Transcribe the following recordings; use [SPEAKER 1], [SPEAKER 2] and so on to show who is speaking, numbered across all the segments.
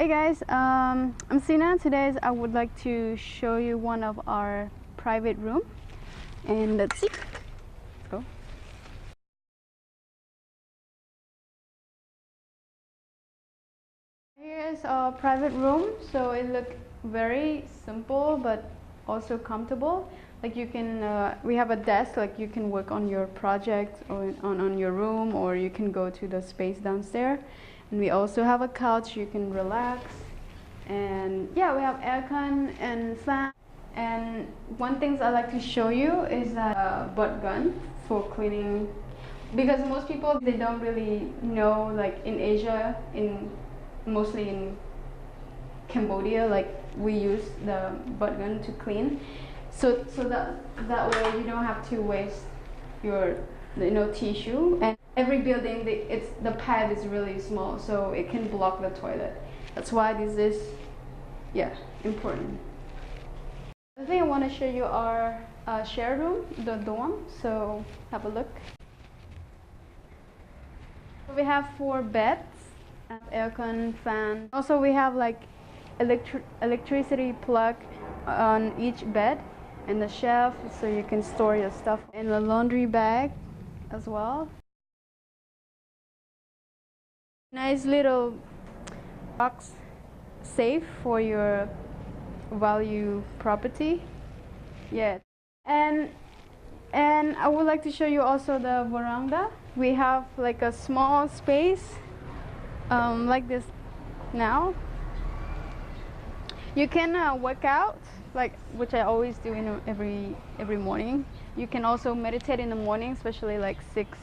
[SPEAKER 1] Hey guys, I'm Sina. Today I would like to show you one of our private room, and let's see. Let's go. Here's our private room. So it looks very simple but also comfortable. Like you can, we have a desk. Like you can work on your project or on your room, or you can go to the space downstairs. And we also have a couch you can relax. And yeah, we have aircon and fan. And one thing I like to show you is that butt gun for cleaning, because most people they don't really know, like in Asia, mostly in Cambodia, like we use the butt gun to clean, so that way you don't have to waste your tissue. And every building the pad is really small, so it can block the toilet. That's why this is important. The thing I want to show you our share room, the dorm. So have a look. We have 4 beds, aircon, fan. Also we have like electricity plug on each bed, and the shelf so you can store your stuff, and a laundry bag as well. Nice little box safe for your value property. Yeah. And I would like to show you also the veranda. We have like a small space like this. Now you can work out, like which I always do in every morning. You can also meditate in the morning, especially like 6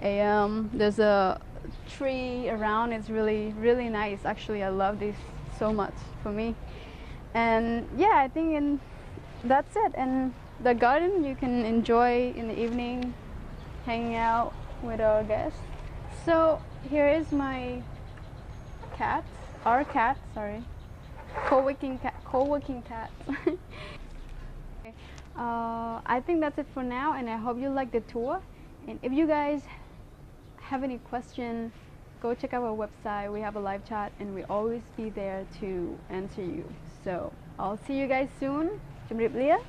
[SPEAKER 1] a.m. There's a tree around. It's really nice. Actually, I love this so much for me. And yeah, I think that's it. And the garden you can enjoy in the evening, hanging out with our guests. So here is my cat, our cat, sorry, co-working cat. I think that's it for now, and I hope you like the tour. And if you guys have any question, go check out our website. We have a live chat and we always be there to answer you. So I'll see you guys soon. Siem Reap.